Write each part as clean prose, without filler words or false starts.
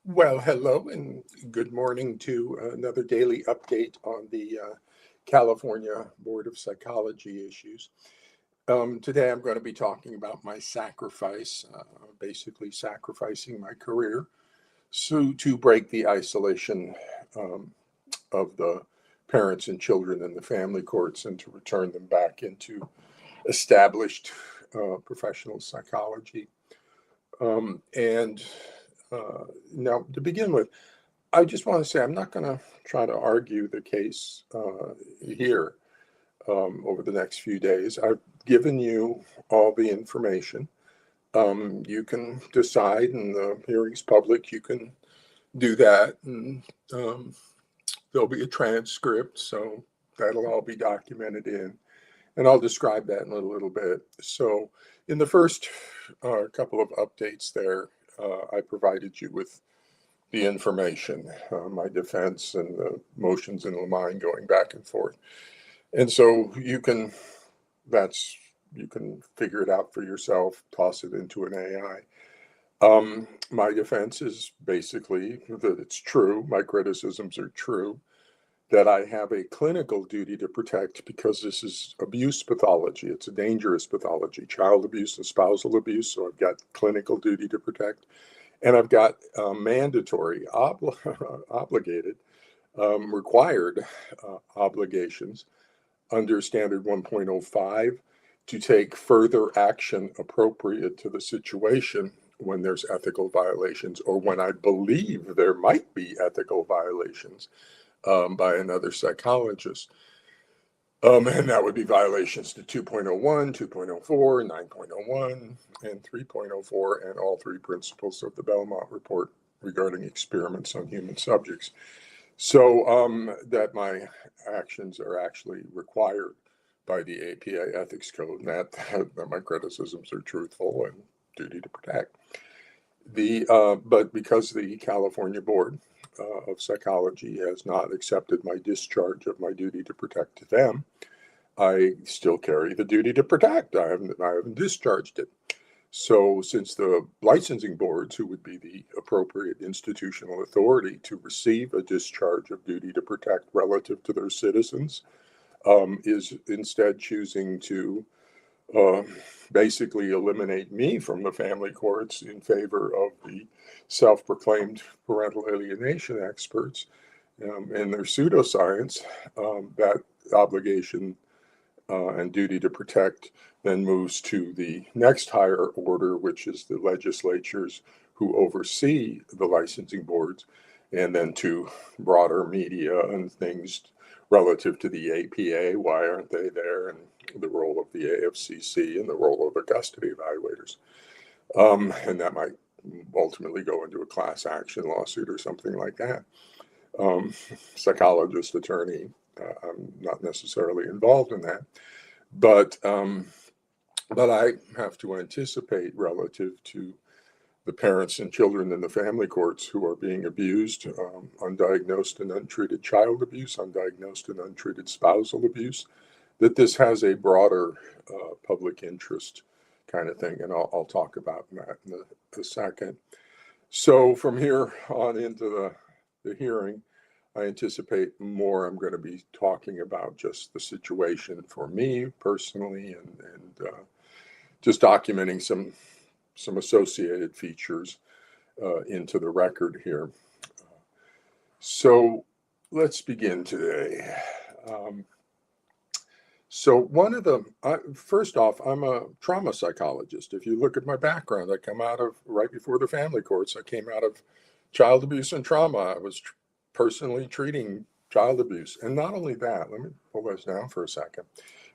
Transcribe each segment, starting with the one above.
Well, hello and good morning to another daily update on the California Board of Psychology issues. Today I'm going to be talking about my sacrifice, basically sacrificing my career to break the isolation um, of the parents and children in the family courts and to return them back into established professional psychology. And now, to begin with, I just want to say I'm not going to try to argue the case here over the next few days. I've given you all the information. You can decide, and the hearing's public. You can do that, and there'll be a transcript, so that'll all be documented in. And I'll describe that in a little bit. So, in the first couple of updates there, I provided you with the information, my defense and the motions in the mind going back and forth. And so that's, you can figure it out for yourself, toss it into an AI. My defense is basically that it's true, my criticisms are true, that I have a clinical duty to protect because this is abuse pathology. It's a dangerous pathology, child abuse and spousal abuse. So I've got clinical duty to protect. And I've got mandatory, obligated, required obligations under Standard 1.05 to take further action appropriate to the situation when there's ethical violations or when I believe there might be ethical violations by another psychologist. And that would be violations to 2.01, 2.04, 9.01, and 3.04, and all three principles of the Belmont Report regarding experiments on human subjects. So that my actions are actually required by the APA Ethics Code, and that my criticisms are truthful and duty to protect. But because the California Board of Psychology has not accepted my discharge of my duty to protect them, I still carry the duty to protect. I haven't discharged it. So since the licensing boards, who would be the appropriate institutional authority to receive a discharge of duty to protect relative to their citizens, is instead choosing to uh, basically eliminate me from the family courts in favor of the self-proclaimed parental alienation experts and their pseudoscience, that obligation and duty to protect then moves to the next higher order, which is the legislatures who oversee the licensing boards, and then to broader media and things relative to the APA. Why aren't they there? And the role of the AFCC and the role of the custody evaluators. And that might ultimately go into a class action lawsuit or something like that. Psychologist, attorney, I'm not necessarily involved in that. But I have to anticipate relative to the parents and children in the family courts who are being abused, undiagnosed and untreated child abuse, undiagnosed and untreated spousal abuse, that this has a broader public interest kind of thing. And I'll talk about that in a second. So from here on into the hearing, I anticipate more. I'm going to be talking about just the situation for me personally, and just documenting some associated features into the record here. So let's begin today. So first off, I'm a trauma psychologist. If you look at my background, I come out of, right before the family courts, I came out of child abuse and trauma. I was personally treating child abuse. And not only that, let me pull this down for a second,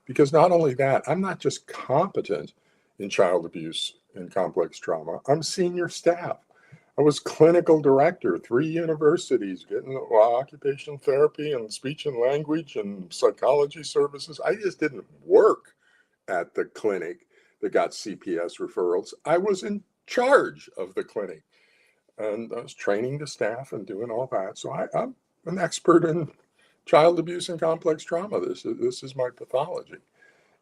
because not only that, I'm not just competent in child abuse and complex trauma, I'm senior staff. I was clinical director, 3 universities, getting occupational therapy and speech and language and psychology services. I just didn't work at the clinic that got CPS referrals. I was in charge of the clinic, and I was training the staff and doing all that. So I'm an expert in child abuse and complex trauma. This is my pathology.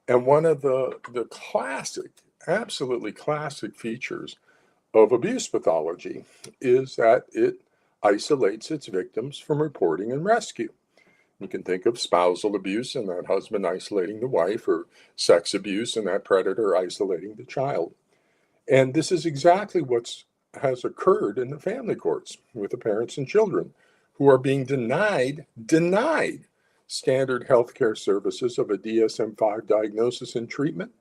And one of the classic, absolutely classic features of abuse pathology is that it isolates its victims from reporting and rescue. You can think of spousal abuse and that husband isolating the wife, or sex abuse and that predator isolating the child. And this is exactly what has occurred in the family courts with the parents and children who are being denied standard healthcare services of a DSM-5 diagnosis and treatment,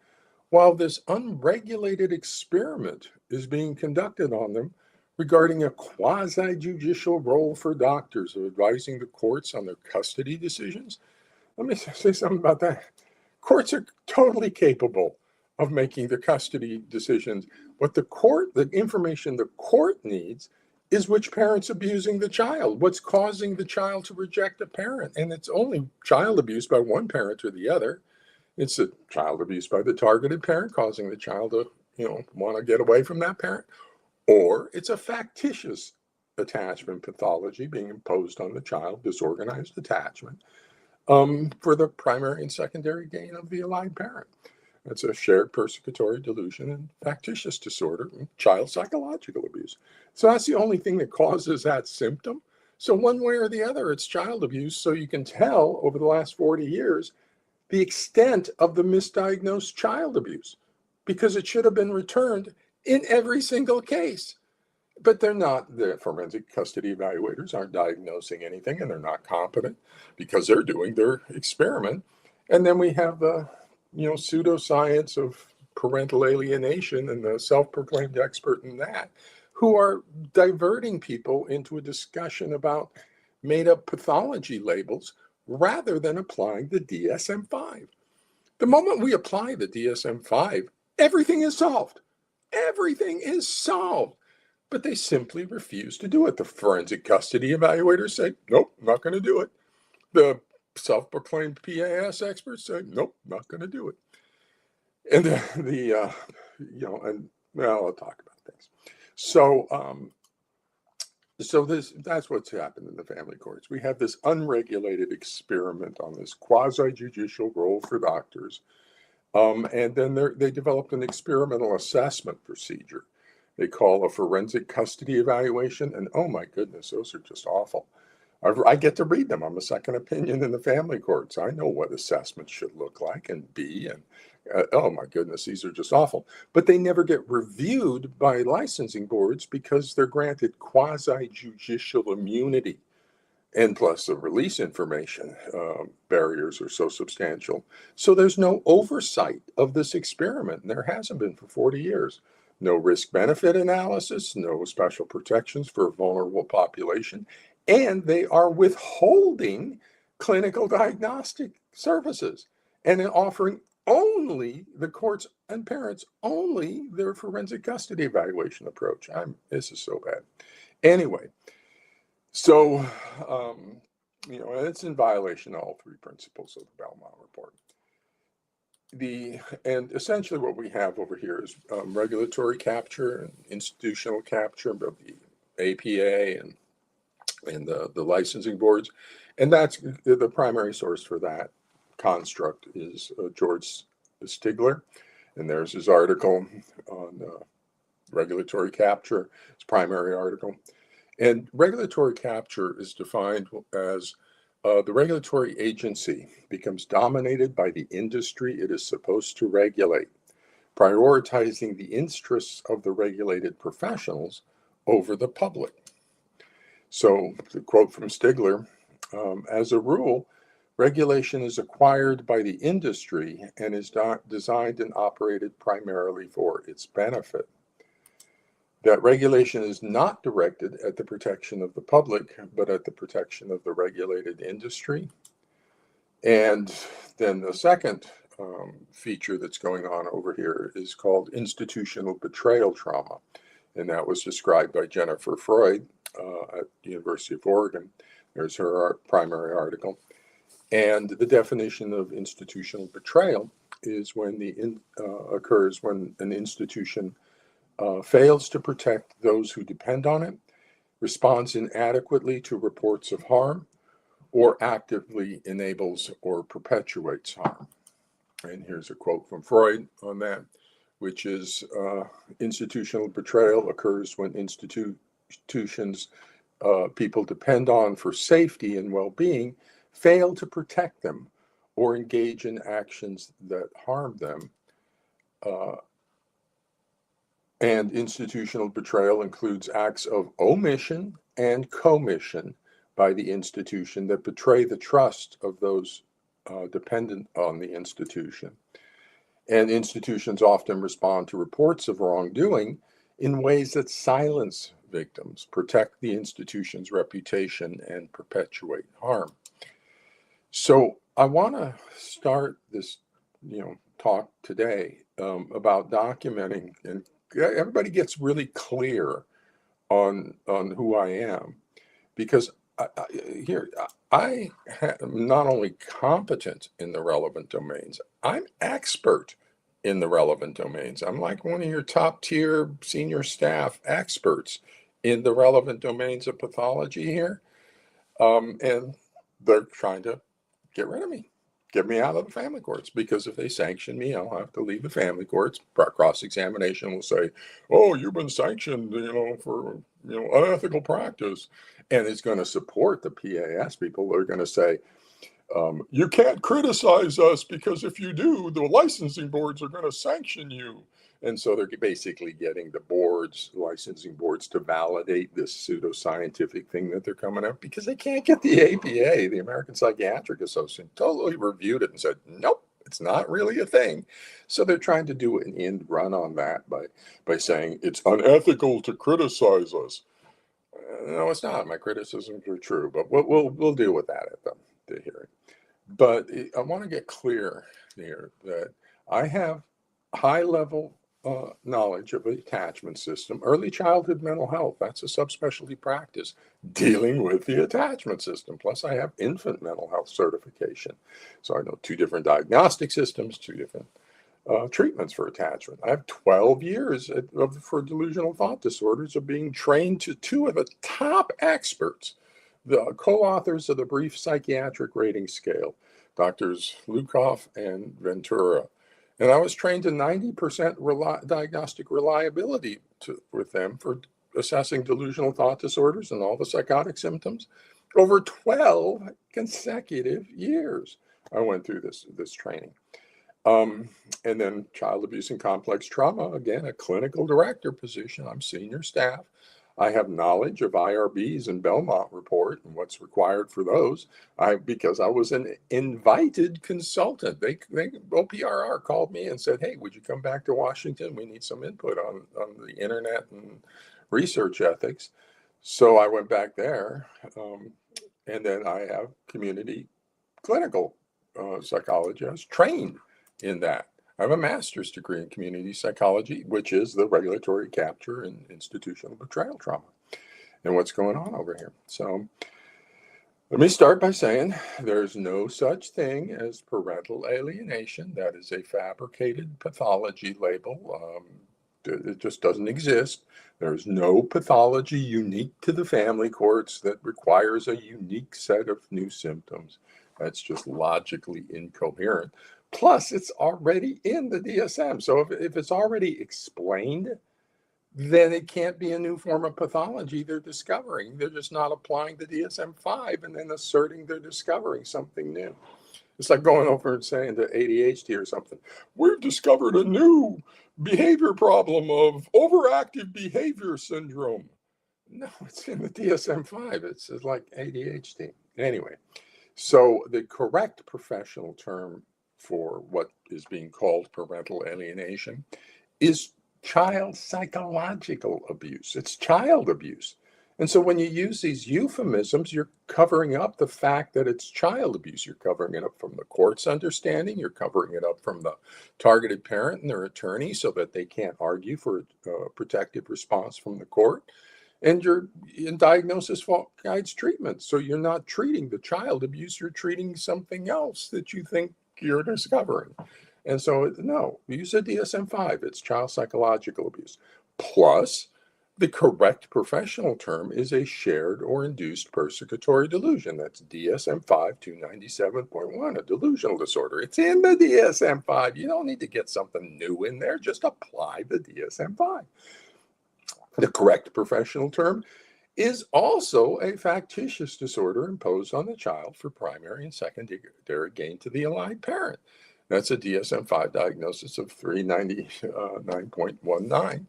while this unregulated experiment is being conducted on them regarding a quasi-judicial role for doctors of advising the courts on their custody decisions. Let me say something about that. Courts are totally capable of making the custody decisions. What the information the court needs is which parent's abusing the child, what's causing the child to reject a parent. And it's only child abuse by one parent or the other. It's a child abuse by the targeted parent causing the child to, want to get away from that parent. Or it's a factitious attachment pathology being imposed on the child, disorganized attachment, for the primary and secondary gain of the allied parent. It's a shared persecutory delusion and factitious disorder, child psychological abuse. So that's the only thing that causes that symptom. So one way or the other, it's child abuse. So you can tell over the last 40 years the extent of the misdiagnosed child abuse, because it should have been returned in every single case. But they're not. The forensic custody evaluators aren't diagnosing anything, and they're not competent because they're doing their experiment. And then we have the pseudoscience of parental alienation and the self-proclaimed expert in that, who are diverting people into a discussion about made-up pathology labels rather than applying the DSM-5. The moment we apply the DSM-5, everything is solved. Everything is solved. But they simply refuse to do it. The forensic custody evaluators say, nope, not going to do it. The self-proclaimed PAS experts say, nope, not going to do it. And I'll talk about things. So that's what's happened in the family courts. We have this unregulated experiment on this quasi-judicial role for doctors. And then they developed an experimental assessment procedure they call a forensic custody evaluation. And oh my goodness, those are just awful. I get to read them. I'm a second opinion in the family courts. I know what assessments should look like and be. And oh my goodness, these are just awful. But they never get reviewed by licensing boards because they're granted quasi-judicial immunity. And plus the release information barriers are so substantial. So there's no oversight of this experiment. And there hasn't been for 40 years. No risk-benefit analysis, no special protections for a vulnerable population. And they are withholding clinical diagnostic services and offering only the courts and parents only their forensic custody evaluation approach. This is so bad. Anyway, so, and it's in violation of all three principles of the Belmont Report. And essentially what we have over here is regulatory capture and institutional capture of the APA and the licensing boards. And that's the primary source for that construct is George Stigler. And there's his article on regulatory capture, his primary article. And regulatory capture is defined as the regulatory agency becomes dominated by the industry it is supposed to regulate, prioritizing the interests of the regulated professionals over the public. So, the quote from Stigler, as a rule, regulation is acquired by the industry and is not designed and operated primarily for its benefit. That regulation is not directed at the protection of the public, but at the protection of the regulated industry. And then the second feature that's going on over here is called institutional betrayal trauma. And that was described by Jennifer Freud at the University of Oregon. There's her primary article. And the definition of institutional betrayal is when occurs when an institution fails to protect those who depend on it, responds inadequately to reports of harm, or actively enables or perpetuates harm. And here's a quote from Freud on that. which is institutional betrayal occurs when institutions people depend on for safety and well-being fail to protect them or engage in actions that harm them. And institutional betrayal includes acts of omission and commission by the institution that betray the trust of those dependent on the institution. And institutions often respond to reports of wrongdoing in ways that silence victims, protect the institution's reputation, and perpetuate harm. So I want to start this, talk today about documenting, and everybody gets really clear on who I am, because I am not only competent in the relevant domains, I'm expert in the relevant domains. I'm like one of your top tier senior staff experts in the relevant domains of pathology here. And they're trying to get rid of me, get me out of the family courts, because if they sanction me, I'll have to leave the family courts. Cross-examination will say, oh, you've been sanctioned, for, unethical practice. And it's going to support the PAS people. They're going to say, you can't criticize us because if you do, the licensing boards are going to sanction you. And so they're basically getting the licensing boards to validate this pseudoscientific thing that they're coming up, because they can't get the APA, the American Psychiatric Association, totally reviewed it and said, nope, it's not really a thing. So they're trying to do an end run on that by saying it's unethical to criticize us. No, it's not. My criticisms are true, but we'll deal with that at the hearing. But I want to get clear here that I have high-level knowledge of the attachment system, early childhood mental health. That's a subspecialty practice dealing with the attachment system. Plus, I have infant mental health certification. So I know 2 different diagnostic systems, 2 different treatments for attachment. I have 12 years for delusional thought disorders of being trained to 2 of the top experts, the co-authors of the Brief Psychiatric Rating Scale, Doctors Lukoff and Ventura. And I was trained to 90% diagnostic reliability with them for assessing delusional thought disorders and all the psychotic symptoms over 12 consecutive years. I went through this training. And then child abuse and complex trauma, again, a clinical director position. I'm senior staff. I have knowledge of IRBs and Belmont report and what's required for those. Because I was an invited consultant. They OPRR called me and said, hey, would you come back to Washington? We need some input on the internet and research ethics. So I went back there. And then I have community clinical psychology. I was trained in that. I have a master's degree in community psychology, which is the regulatory capture and institutional betrayal trauma and what's going on over here. So let me start by saying there's no such thing as parental alienation. That is a fabricated pathology label. It just doesn't exist. There's no pathology unique to the family courts that requires a unique set of new symptoms. That's just logically incoherent. Plus, it's already in the DSM. So if it's already explained, then it can't be a new form of pathology they're discovering. They're just not applying the DSM-5 and then asserting they're discovering something new. It's like going over and saying to ADHD or something, we've discovered a new behavior problem of overactive behavior syndrome. No, it's in the DSM-5. It's like ADHD. Anyway, so the correct professional term for what is being called parental alienation is child psychological abuse. It's child abuse. And so when you use these euphemisms, you're covering up the fact that it's child abuse. You're covering it up from the court's understanding. You're covering it up from the targeted parent and their attorney so that they can't argue for a protective response from the court. And you're in diagnosis guides treatment. So you're not treating the child abuse. You're treating something else that you think you're discovering. And so, no, use a DSM-5. It's child psychological abuse. Plus, The correct professional term is a shared or induced persecutory delusion. That's DSM-5 297.1, a delusional disorder. It's in the DSM-5. You don't need to get something new in there. Just apply the DSM-5. The correct professional term is also a factitious disorder imposed on the child for primary and secondary gain to the allied parent. That's a DSM-5 diagnosis of 399.19.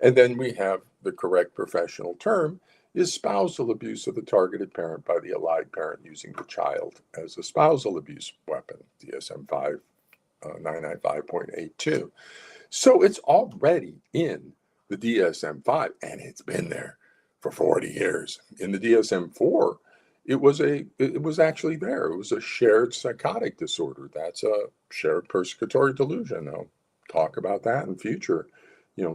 And then we have the correct professional term is spousal abuse of the targeted parent by the allied parent using the child as a spousal abuse weapon, DSM-5 995.82. So it's already in the DSM-5, and it's been there for 40 years. In the DSM-4, it was actually there. It was a shared psychotic disorder. That's a shared persecutory delusion. I'll talk about that in future,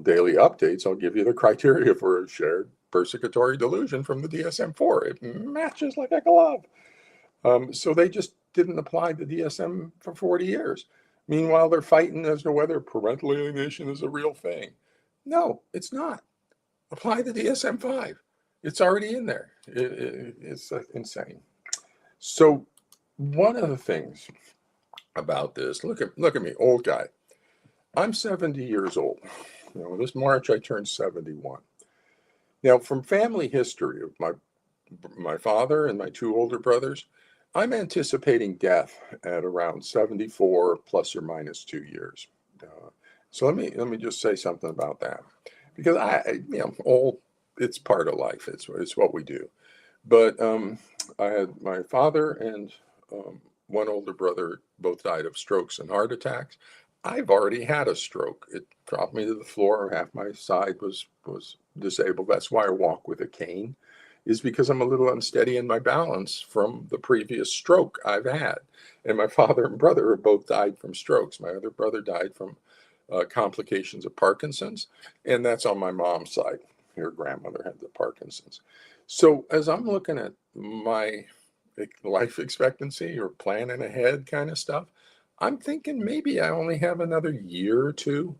daily updates. I'll give you the criteria for a shared persecutory delusion from the DSM-4. It matches like a glove. So they just didn't apply the DSM for 40 years. Meanwhile, they're fighting as to whether parental alienation is a real thing. No, it's not. Apply the DSM-5. It's already in there. It's insane. So one of the things about this, look at me, old guy. I'm 70 years old. This March I turned 71. Now, from family history of my father and my two older brothers, I'm anticipating death at around 74 plus or minus 2 years. So let me just say something about that, because it's part of life. It's what we do. But I had my father and one older brother both died of strokes and heart attacks. I've already had a stroke. It dropped me to the floor. Half my side was disabled. That's why I walk with a cane, is because I'm a little unsteady in my balance from the previous stroke I've had. And my father and brother have both died from strokes. My other brother died from complications of Parkinson's, and that's on my mom's side. Her grandmother had the Parkinson's. So as I'm looking at my life expectancy or planning ahead kind of stuff, I'm thinking maybe I only have another year or two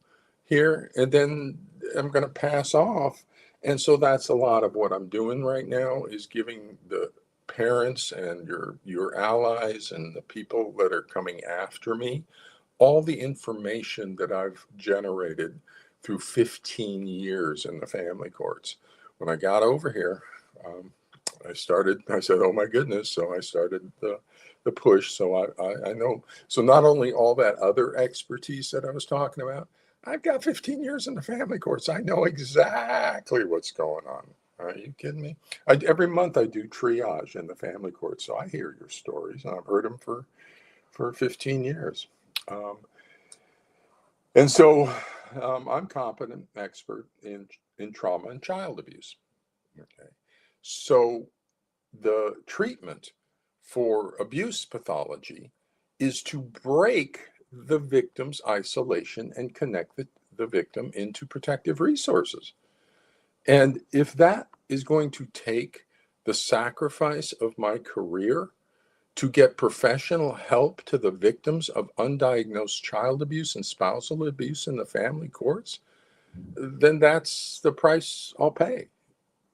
here, and then I'm going to pass off. And so that's a lot of what I'm doing right now, is giving the parents and your allies and the people that are coming after me all the information that I've generated through 15 years in the family courts. When I got over here, I said, oh my goodness. So I started the push. So I know. So not only all that other expertise that I was talking about, I've got 15 years in the family courts. I know exactly what's going on. Are you kidding me? Every month I do triage in the family court. So I hear your stories, and I've heard them for 15 years. And so I'm competent expert in trauma and child abuse. Okay. So the treatment for abuse pathology is to break the victim's isolation and connect the victim into protective resources. And if that is going to take the sacrifice of my career to get professional help to the victims of undiagnosed child abuse and spousal abuse in the family courts, then that's the price I'll pay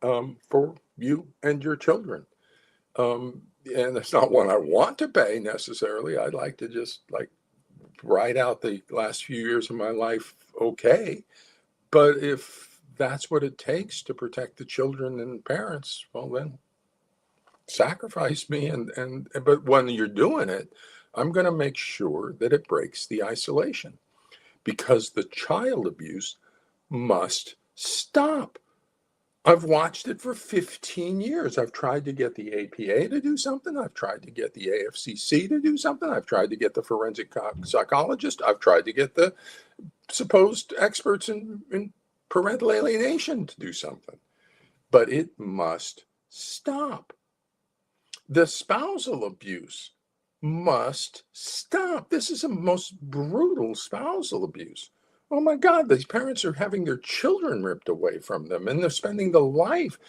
for you and your children. And it's not one I want to pay necessarily. I'd like to just ride out the last few years of my life okay. But if that's what it takes to protect the children and parents, well, then sacrifice me. But when you're doing it, I'm going to make sure that it breaks the isolation, because the child abuse must stop. I've watched it for 15 years. I've tried to get the APA to do something. I've tried to get the AFCC to do something. I've tried to get the forensic psychologist. I've tried to get the supposed experts in parental alienation to do something. But it must stop. The spousal abuse must stop. This is the most brutal spousal abuse. Oh my God, these parents are having their children ripped away from them, and they're spending the life.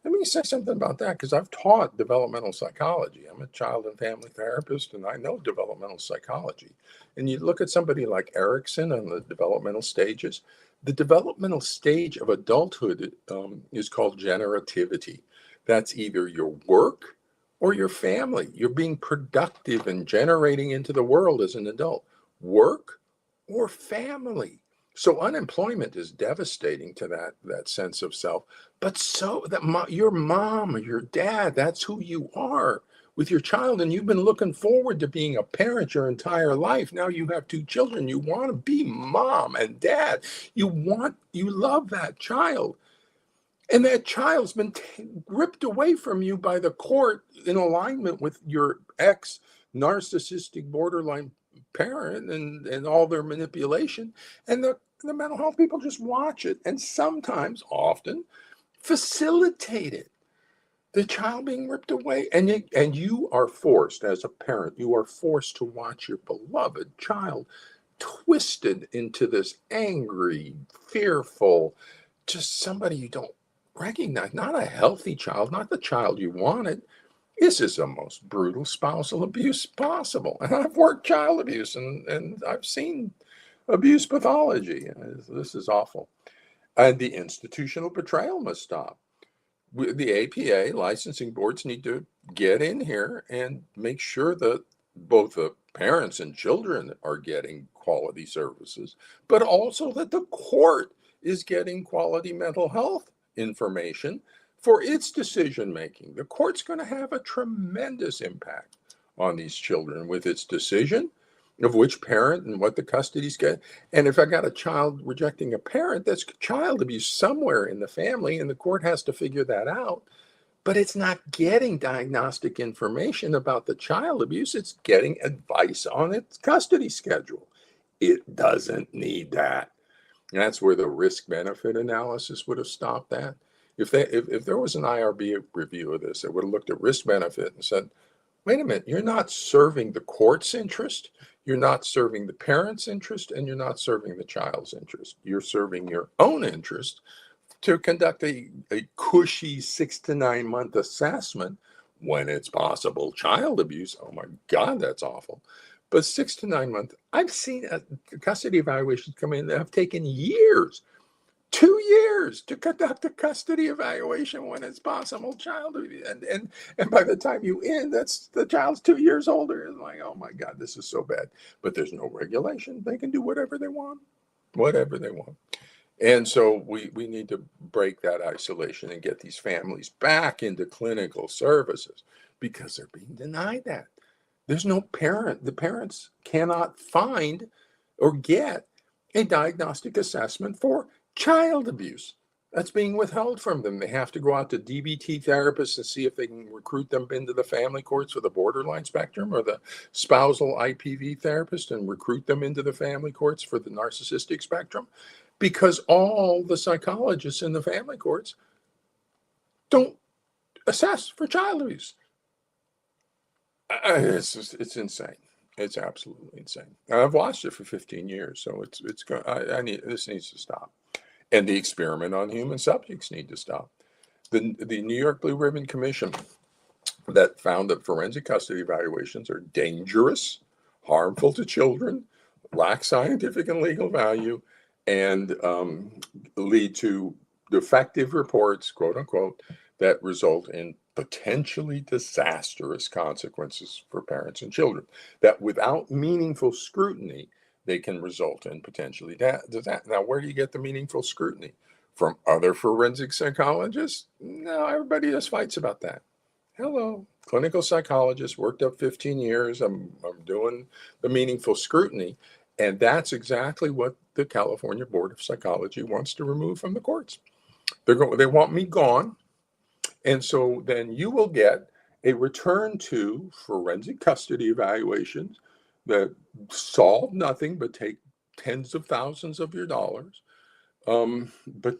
Let me say something about that, because I've taught developmental psychology. I'm a child and family therapist, and I know developmental psychology. And you look at somebody like Erickson on the developmental stages, The developmental stage of adulthood is called generativity. That's either your work or your family. You're being productive and generating into the world as an adult. Work or family. So unemployment is devastating to that sense of self. But so that your mom or your dad, that's who you are with your child, and you've been looking forward to being a parent your entire life. Now you have two children. You want to be mom and dad. You love that child. And that child's been ripped away from you by the court in alignment with your ex narcissistic borderline parent and all their manipulation. And the mental health people just watch it and sometimes, often, facilitate it. The child being ripped away. And you are forced, as a parent, you are forced to watch your beloved child twisted into this angry, fearful, just somebody you don't recognize, not a healthy child, not the child you wanted. This is the most brutal spousal abuse possible. And I've worked child abuse and I've seen abuse pathology. This is awful. And the institutional betrayal must stop. The APA licensing boards need to get in here and make sure that both the parents and children are getting quality services, but also that the court is getting quality mental health information for its decision making. The court's going to have a tremendous impact on these children with its decision of which parent and what the custody's get. And if I got a child rejecting a parent, that's child abuse somewhere in the family, and the court has to figure that out. But it's not getting diagnostic information about the child abuse. It's getting advice on its custody schedule. It doesn't need that. And that's where the risk benefit analysis would have stopped that. If there was an IRB review of this, it would have looked at risk benefit and said, wait a minute, you're not serving the court's interest, you're not serving the parent's interest, and you're not serving the child's interest. You're serving your own interest to conduct a cushy 6 to 9 month assessment when it's possible child abuse. Oh my God, that's awful. But 6 to 9 months, I've seen custody evaluations come in that have taken years. 2 years to conduct a custody evaluation when it's possible child abuse. And by the time you end, that's the child's 2 years older. It's like, oh my God, this is so bad. But there's no regulation. They can do whatever they want, whatever they want. And so we need to break that isolation and get these families back into clinical services because they're being denied that. There's no parent. The parents cannot find or get a diagnostic assessment for child abuse. That's being withheld from them. They have to go out to DBT therapists and see if they can recruit them into the family courts for the borderline spectrum, or the spousal IPV therapist and recruit them into the family courts for the narcissistic spectrum, because all the psychologists in the family courts don't assess for child abuse. It's insane. It's absolutely insane. And I've watched it for 15 years, so it's going. This needs to stop. And the experiment on human subjects need to stop. The New York Blue Ribbon Commission that found that forensic custody evaluations are dangerous, harmful to children, lack scientific and legal value, and lead to defective reports, quote unquote, that result in potentially disastrous consequences for parents and children, that without meaningful scrutiny, they can result in potentially that. Now, where do you get the meaningful scrutiny? From other forensic psychologists? No, everybody just fights about that. Hello, clinical psychologist, worked up 15 years. I'm doing the meaningful scrutiny. And that's exactly what the California Board of Psychology wants to remove from the courts. They want me gone. And so then you will get a return to forensic custody evaluations that solve nothing but take tens of thousands of your dollars, but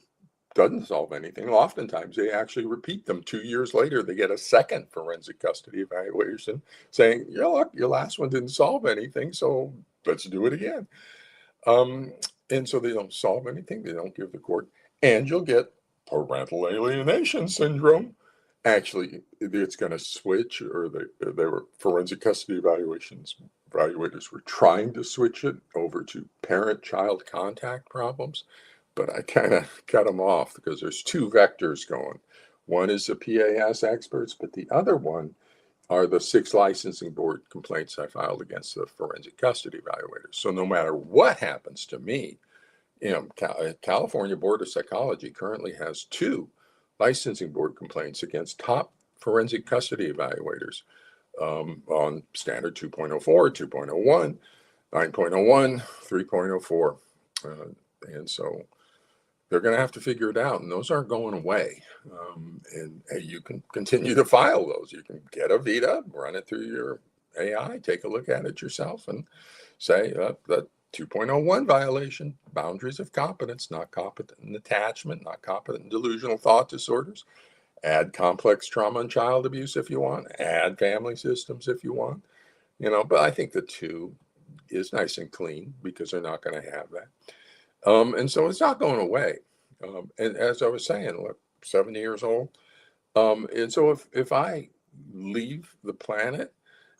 doesn't solve anything. Oftentimes, they actually repeat them 2 years later. They get a second forensic custody evaluation saying, "Yeah, look, your last one didn't solve anything, so let's do it again." And so they don't solve anything. They don't give the court, and you'll get parental alienation syndrome. Actually, it's going to switch, or they were forensic custody evaluators were trying to switch it over to parent-child contact problems, but I kind of cut them off because there's two vectors going. One is the PAS experts, but the other one are the 6 licensing board complaints I filed against the forensic custody evaluators. So no matter what happens to me, California Board of Psychology currently has 2 licensing board complaints against top forensic custody evaluators on standard 2.04, 2.01, 9.01, 3.04. And so they're going to have to figure it out, and those aren't going away. And you can continue to file those. You can get a VITA, run it through your AI, take a look at it yourself, and say that 2.01 violation, boundaries of competence, not competent attachment, not competent delusional thought disorders. Add complex trauma and child abuse if you want. Add family systems if you want. But I think the 2 is nice and clean because they're not going to have that. And so it's not going away. And as I was saying, look, 70 years old. And so if I leave the planet,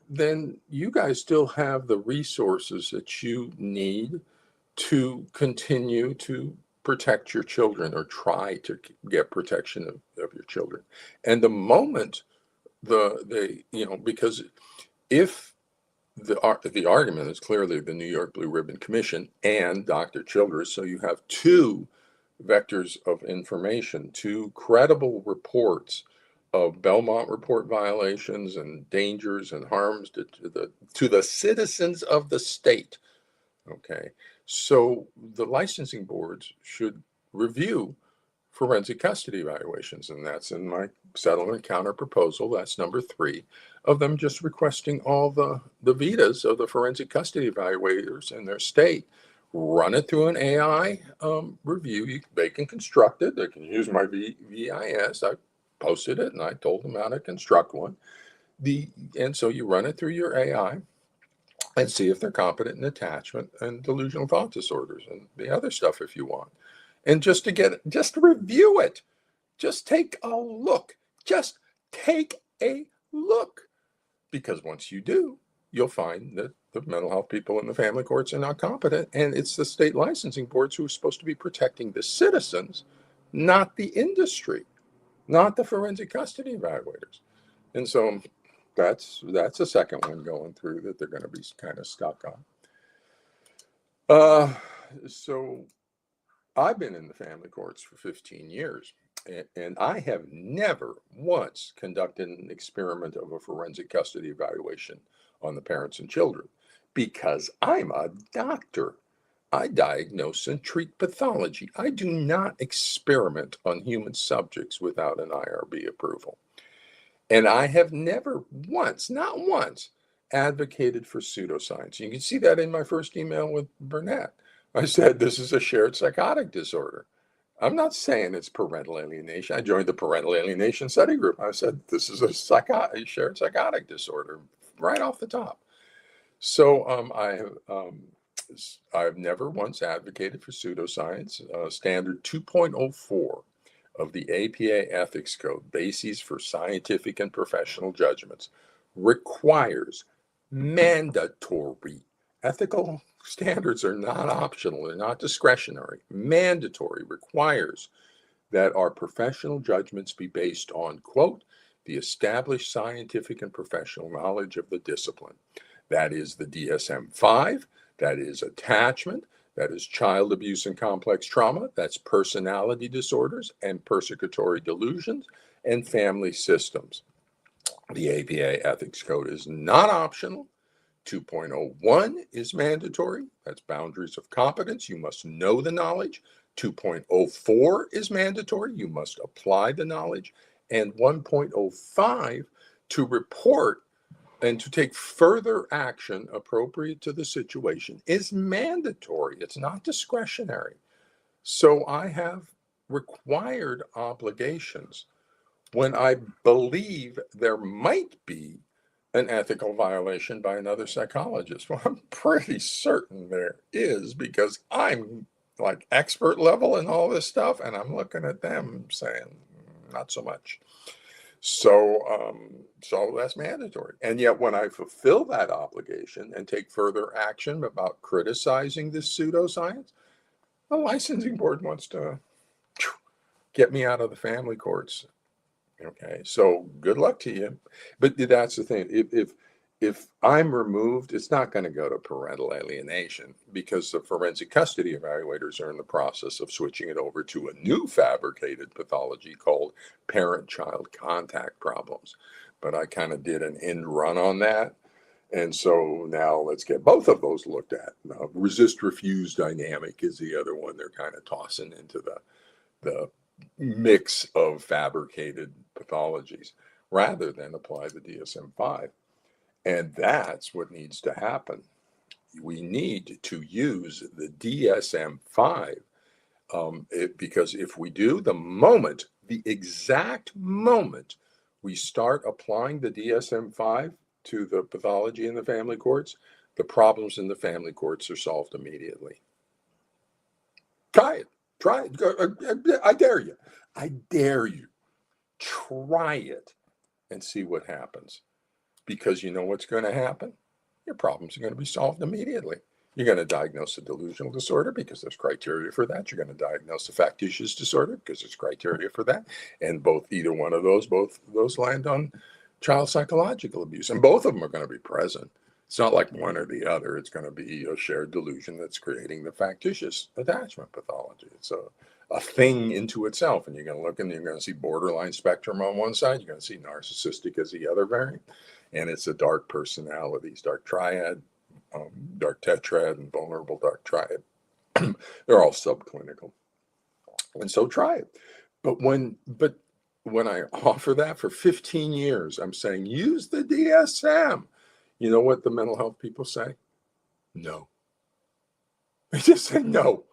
then you guys still have the resources that you need to continue to protect your children or try to get protection of your children. And the moment because if the argument is clearly the New York Blue Ribbon Commission and Dr. Childress. So you have 2 vectors of information, 2 credible reports of Belmont report violations and dangers and harms to the citizens of the state. Okay, so the licensing boards should review forensic custody evaluations, and that's in my settlement counter proposal. That's number 3 of them just requesting all the VITAs of the forensic custody evaluators in their state. Run it through an AI review. They can construct it. They can use my VIS. I posted it and I told them how to construct one. And so you run it through your AI and see if they're competent in attachment and delusional thought disorders and the other stuff if you want. And just to review it, just take a look. Just take a look. Because once you do, you'll find that the mental health people in the family courts are not competent. And it's the state licensing boards who are supposed to be protecting the citizens, not the industry, not the forensic custody evaluators. And so that's a second one going through that they're going to be kind of stuck on. So I've been in the family courts for 15 years, and I have never once conducted an experiment of a forensic custody evaluation on the parents and children because I'm a doctor. I diagnose and treat pathology. I do not experiment on human subjects without an IRB approval. And I have never once, not once, advocated for pseudoscience. You can see that in my first email with Burnett. I said, this is a shared psychotic disorder. I'm not saying it's parental alienation. I joined the parental alienation study group. I said, this is a shared psychotic disorder right off the top. So I've never once advocated for pseudoscience. Standard 2.04 of the APA Ethics Code, Bases for Scientific and Professional Judgments, requires mandatory. Ethical standards are not optional, they're not discretionary. Mandatory requires that our professional judgments be based on, quote, the established scientific and professional knowledge of the discipline. That is the DSM-5, that is attachment, that is child abuse and complex trauma, that's personality disorders and persecutory delusions, and family systems. The APA Ethics Code is not optional. 2.01 is mandatory. That's boundaries of competence. You must know the knowledge. 2.04 is mandatory. You must apply the knowledge. And 1.05 to report and to take further action appropriate to the situation is mandatory. It's not discretionary. So I have required obligations when I believe there might be an ethical violation by another psychologist. Well, I'm pretty certain there is because I'm like expert level in all this stuff, and I'm looking at them saying, not so much. So that's mandatory. And yet when I fulfill that obligation and take further action about criticizing this pseudoscience, a licensing board wants to get me out of the family courts. Okay, so good luck to you. But that's the thing. If I'm removed, it's not going to go to parental alienation because the forensic custody evaluators are in the process of switching it over to a new fabricated pathology called parent-child contact problems. But I kind of did an end run on that. And so now let's get both of those looked at. Resist refuse dynamic is the other one they're kind of tossing into the mix of fabricated pathologies rather than apply the DSM-5. And that's what needs to happen. We need to use the DSM-5 because if we do, the exact moment we start applying the DSM-5 to the pathology in the family courts, the problems in the family courts are solved immediately. Try it. Try it. I dare you. I dare you. Try it and see what happens. Because you know what's going to happen? Your problems are going to be solved immediately. You're going to diagnose a delusional disorder because there's criteria for that. You're going to diagnose a factitious disorder because there's criteria for that. And both those land on child psychological abuse. And both of them are going to be present. It's not like one or the other. It's going to be a shared delusion that's creating the factitious attachment pathology. It's a thing into itself. And you're going to look and you're going to see borderline spectrum on one side. You're going to see narcissistic as the other variant. And it's the dark personalities, dark triad, dark tetrad, and vulnerable dark triad. They're all subclinical. And so try it. But when I offer that for 15 years, I'm saying use the DSM. You know what the mental health people say? No. They just say no.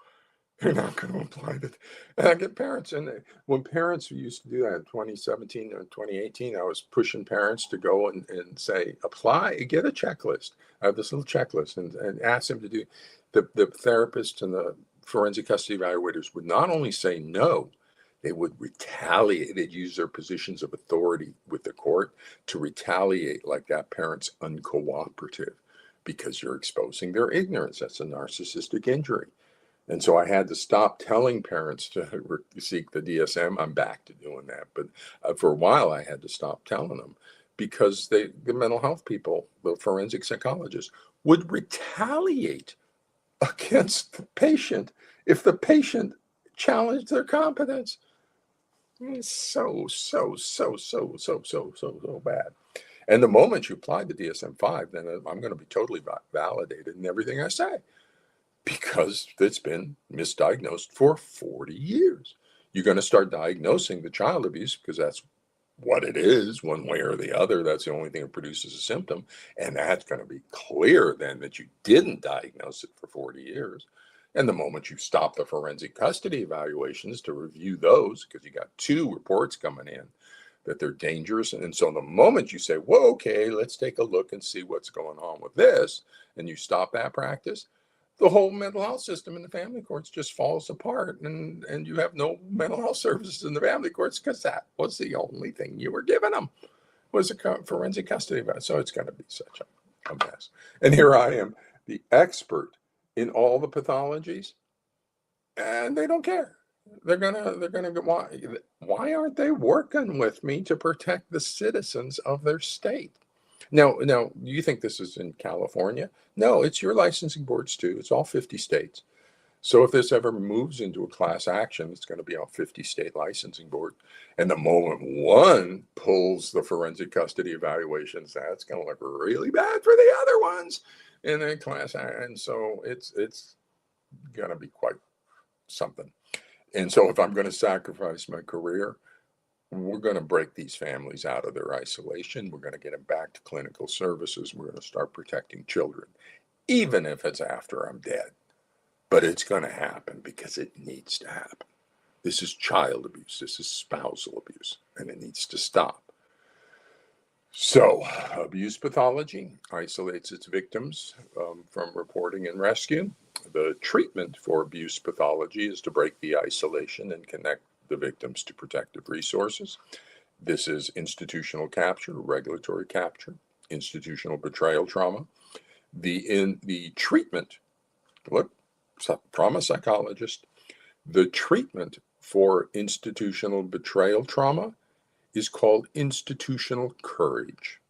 They're not going to apply it. And I get parents, and when parents used to do that in 2017 or 2018, I was pushing parents to go and say, apply, get a checklist. I have this little checklist and ask them to do. The therapists and the forensic custody evaluators would not only say no, they would retaliate. They'd use their positions of authority with the court to retaliate like that parent's uncooperative because you're exposing their ignorance. That's a narcissistic injury. And so I had to stop telling parents to seek the DSM. I'm back to doing that. But for a while, I had to stop telling them because the mental health people, the forensic psychologists, would retaliate against the patient if the patient challenged their competence. It's so bad. And the moment you apply the DSM-5, then I'm going to be totally validated in everything I say because it's been misdiagnosed for 40 years. You're going to start diagnosing the child abuse because that's what it is, one way or the other. That's the only thing that produces a symptom. And that's going to be clear then that you didn't diagnose it for 40 years. And the moment you stop the forensic custody evaluations to review those, because you got 2 reports coming in that they're dangerous. And so the moment you say, well, okay, let's take a look and see what's going on with this, and you stop that practice, the whole mental health system in the family courts just falls apart, and you have no mental health services in the family courts because that was the only thing you were giving them was a forensic custody event. So it's going to be such a mess. And here I am, the expert in all the pathologies, and they don't care. They're gonna go, why aren't they working with me to protect the citizens of their state? Now, you think this is in California? No, it's your licensing boards too. It's all 50 states. So if this ever moves into a class action, it's going to be on 50 state licensing board. And the moment one pulls the forensic custody evaluations, that's going to look really bad for the other ones in a class. And so it's going to be quite something. And so if I'm going to sacrifice my career, we're going to break these families out of their isolation. We're going to get them back to clinical services. We're going to start protecting children, even if it's after I'm dead. But it's going to happen because it needs to happen. This is child abuse. This is spousal abuse, and it needs to stop. So, abuse pathology isolates its victims from reporting and rescue. The treatment for abuse pathology is to break the isolation and connect the victims to protective resources. This is institutional capture, regulatory capture, institutional betrayal trauma. The treatment, look, trauma psychologist The treatment for institutional betrayal trauma is called institutional courage.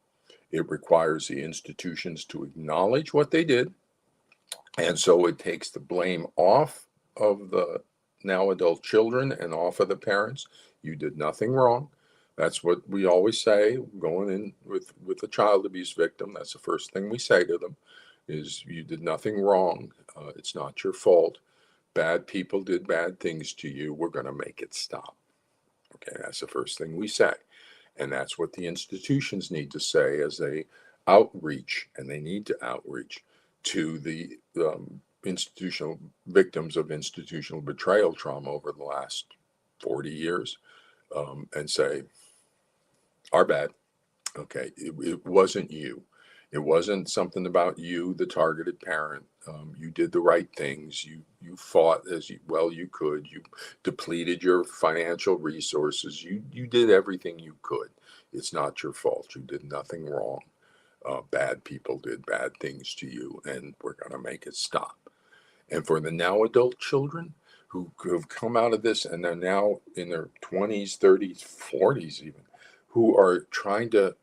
It requires the institutions to acknowledge what they did, and so it takes the blame off of the now adult children and off of the parents. You did nothing wrong. That's what we always say going in with a child abuse victim. That's the first thing we say to them is you did nothing wrong. It's not your fault. Bad people did bad things to you. We're going to make it stop. Okay, that's the first thing we say. And that's what the institutions need to say as they outreach, and they need to outreach to the institutional victims of institutional betrayal trauma over the last 40 years and say, our bad. Okay, it wasn't you. It wasn't something about you, the targeted parent. You did the right things. You fought as well you could. You depleted your financial resources. You did everything you could. It's not your fault. You did nothing wrong. Bad people did bad things to you, and we're going to make it stop. And for the now adult children who have come out of this and they're now in their 20s, 30s, 40s even, who are trying to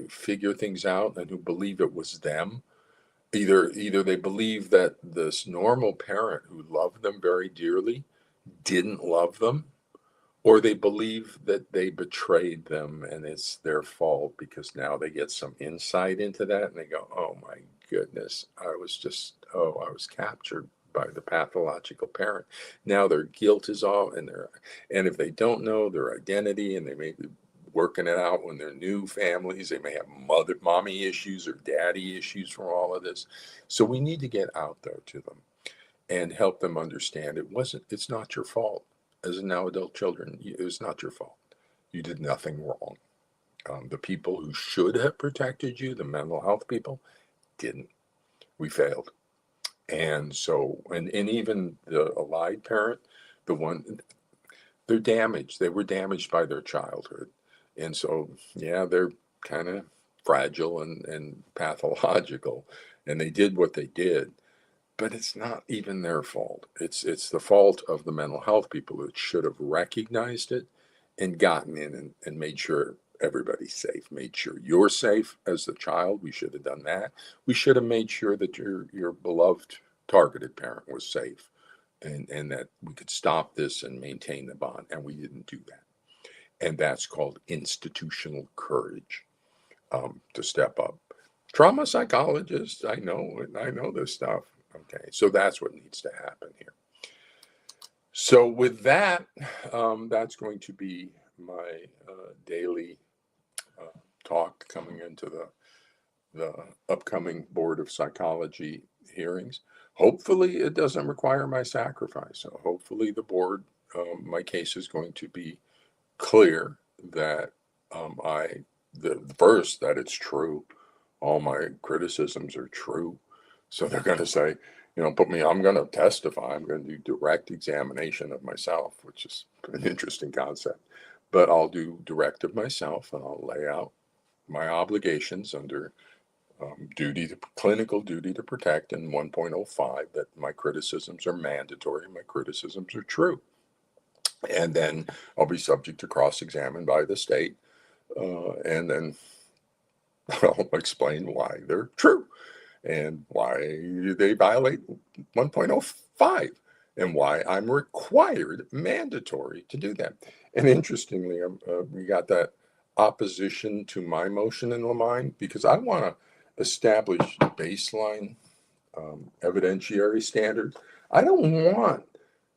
figure things out and who believe it was them. Either they believe that this normal parent who loved them very dearly didn't love them, or they believe that they betrayed them and it's their fault because now they get some insight into that and they go, oh my goodness, I was captured by the pathological parent. Now their guilt is off, and if they don't know their identity and they may be working it out when they're new families, they may have mommy issues or daddy issues from all of this. So we need to get out there to them and help them understand it's not your fault. As now adult children, it was not your fault. You did nothing wrong. The people who should have protected you, the mental health people, didn't. We failed. And so, and even the allied parent, they're damaged. They were damaged by their childhood. And so, yeah, they're kind of fragile and pathological, and they did what they did. But it's not even their fault. It's the fault of the mental health people who should have recognized it and gotten in and made sure everybody's safe, made sure you're safe as the child. We should have done that. We should have made sure that your beloved targeted parent was safe and that we could stop this and maintain the bond. And we didn't do that. And that's called institutional courage, to step up. Trauma psychologists, I know this stuff. Okay, so that's what needs to happen here. So with that, that's going to be my daily talk coming into the upcoming Board of Psychology hearings. Hopefully it doesn't require my sacrifice. So hopefully the board, my case is going to be clear that first, that it's true. All my criticisms are true. So they're going to say, I'm going to testify. I'm going to do direct examination of myself, which is an interesting concept. But I'll do direct of myself and I'll lay out my obligations under clinical duty to protect in 1.05, that my criticisms are mandatory, my criticisms are true. And then I'll be subject to cross-examine by the state, and then I'll explain why they're true and why they violate 1.05 and why I'm required, mandatory to do that. And interestingly, we got that opposition to my motion in Lamine because I want to establish baseline evidentiary standards. I don't want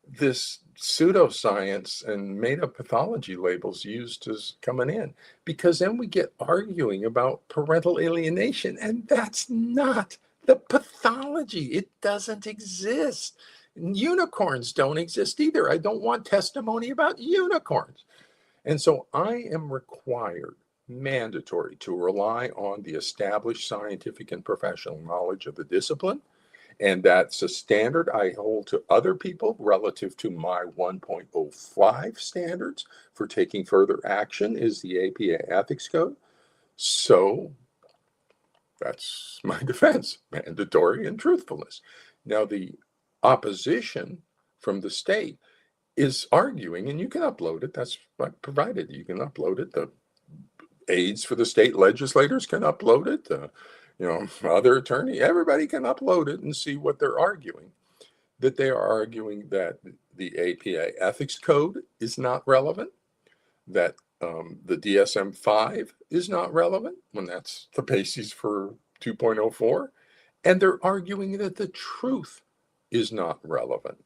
this pseudoscience and made up pathology labels used as coming in, because then we get arguing about parental alienation, and that's not the pathology. It doesn't exist. Unicorns don't exist either. I don't want testimony about unicorns. And so I am required, mandatory, to rely on the established scientific and professional knowledge of the discipline. And that's a standard I hold to other people relative to my 1.05 standards for taking further action is the APA Ethics Code. So that's my defense, mandatory and truthfulness. Now, the opposition from the state is arguing, and you can upload it. That's provided. You can upload it. The aides for the state legislators can upload it. Other attorney, everybody can upload it and see what they're arguing. That they are arguing that the APA ethics code is not relevant, that the DSM-5 is not relevant when that's the basis for 2.04, and they're arguing that the truth is not relevant.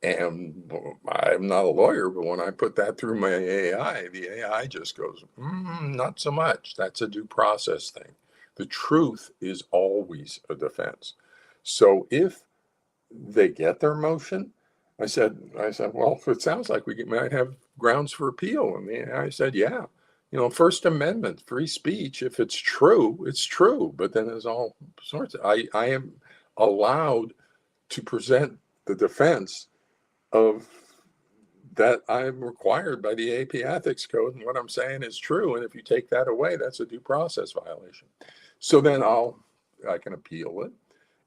And I'm not a lawyer, but when I put that through my AI, the AI just goes, not so much. That's a due process thing. The truth is always a defense. So if they get their motion, I said, well, it sounds like we might have grounds for appeal. And the AI said, yeah, First Amendment, free speech, if it's true, it's true. But then there's all sorts of, I am allowed to present the defense of that I'm required by the AP Ethics Code, and what I'm saying is true. And if you take that away, that's a due process violation. So then I can appeal it,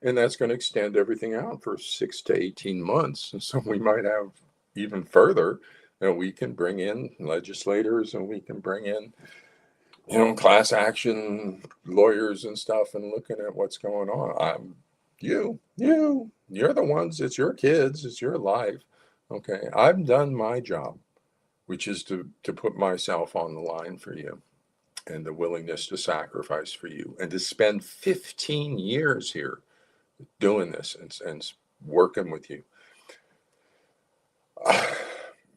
and that's going to extend everything out for 6 to 18 months. And so we might have even further, we can bring in legislators, and we can bring in, class action lawyers and stuff, and looking at what's going on. You're the ones, it's your kids, it's your life. Okay, I've done my job, which is to put myself on the line for you, and the willingness to sacrifice for you, and to spend 15 years here doing this and working with you.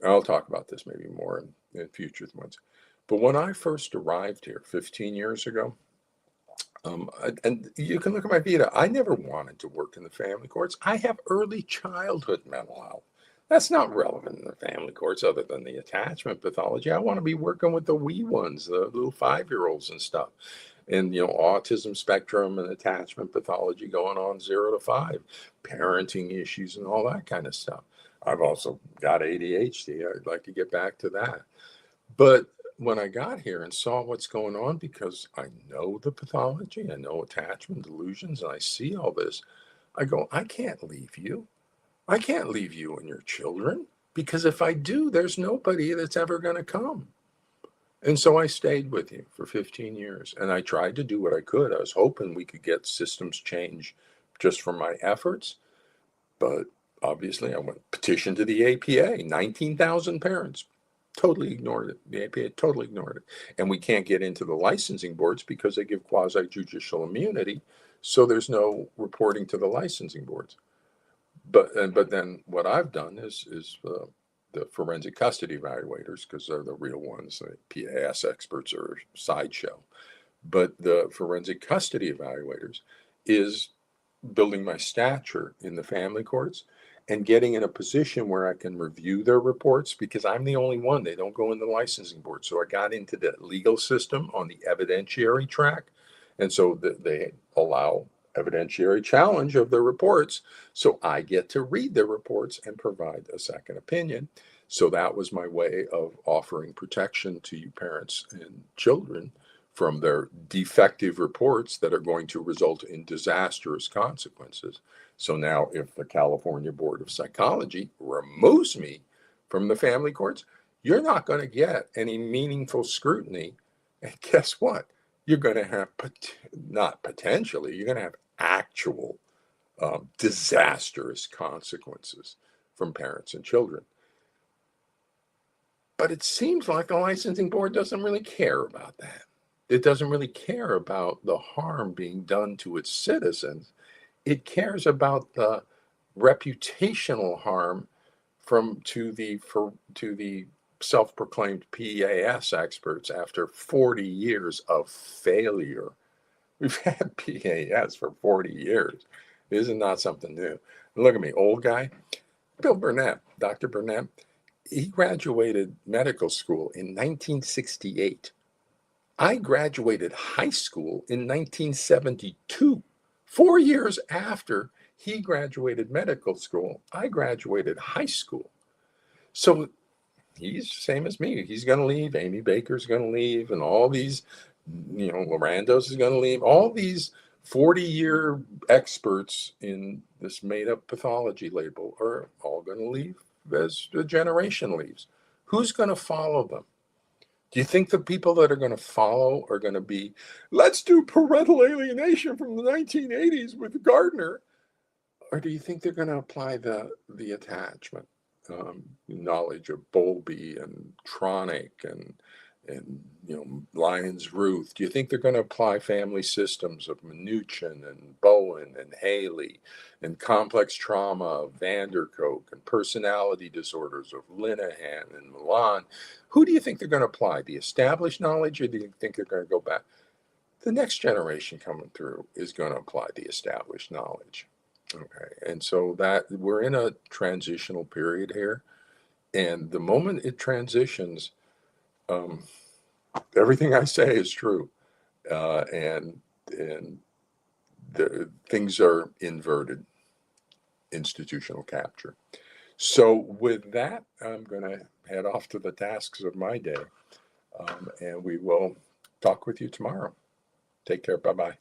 I'll talk about this maybe more in future months. But when I first arrived here 15 years ago, and you can look at my vita, I never wanted to work in the family courts. I have early childhood mental health. That's not relevant in the family courts other than the attachment pathology. I want to be working with the wee ones, the little 5-year-olds and stuff. And, autism spectrum and attachment pathology going on 0 to 5, parenting issues and all that kind of stuff. I've also got ADHD. I'd like to get back to that. But when I got here and saw what's going on, because I know the pathology, I know attachment delusions, and I see all this, I go, I can't leave you. I can't leave you and your children, because if I do, there's nobody that's ever going to come. And so I stayed with you for 15 years, and I tried to do what I could. I was hoping we could get systems change just from my efforts. But obviously, I went petition to the APA, 19,000 parents. Totally ignored it. The APA totally ignored it. And we can't get into the licensing boards because they give quasi-judicial immunity. So there's no reporting to the licensing boards. But then what I've done is the forensic custody evaluators, because they're the real ones. The PAS experts are a sideshow. But the forensic custody evaluators is building my stature in the family courts and getting in a position where I can review their reports, because I'm the only one. They don't go in the licensing board. So I got into the legal system on the evidentiary track. And so they allow evidentiary challenge of the reports. So I get to read the reports and provide a second opinion. So that was my way of offering protection to you parents and children from their defective reports that are going to result in disastrous consequences. So now if the California Board of Psychology removes me from the family courts, you're not going to get any meaningful scrutiny. And guess what? You're going to have, not potentially, you're going to have actual disastrous consequences from parents and children. But it seems like the licensing board doesn't really care about that. It doesn't really care about the harm being done to its citizens. It cares about the reputational harm to the self-proclaimed PAS experts after 40 years of failure. We've had PAS for 40 years. This is not something new. Look at me, old guy. Bill Burnett, Dr. Burnett, he graduated medical school in 1968. I graduated high school in 1972. 4 years after he graduated medical school, I graduated high school. So he's the same as me. He's going to leave. Amy Baker's going to leave. And all these, Lorandos is going to leave. All these 40-year experts in this made-up pathology label are all going to leave as the generation leaves. Who's going to follow them? Do you think the people that are going to follow are going to be, let's do parental alienation from the 1980s with Gardner? Or do you think they're going to apply the attachment, knowledge of BoP and Tronic and Lyons Ruth? Do you think they're going to apply family systems of Mnuchin and Bowen and Haley and complex trauma of Vanderkook and personality disorders of Linehan and Milan? Who do you think they're going to apply? The established knowledge, or do you think they're going to go back? The next generation coming through is going to apply the established knowledge. Okay, and so that we're in a transitional period here, and the moment it transitions, everything I say is true, and the things are inverted, institutional capture. So with that, I'm going to head off to the tasks of my day, and we will talk with you tomorrow. Take care. Bye-bye.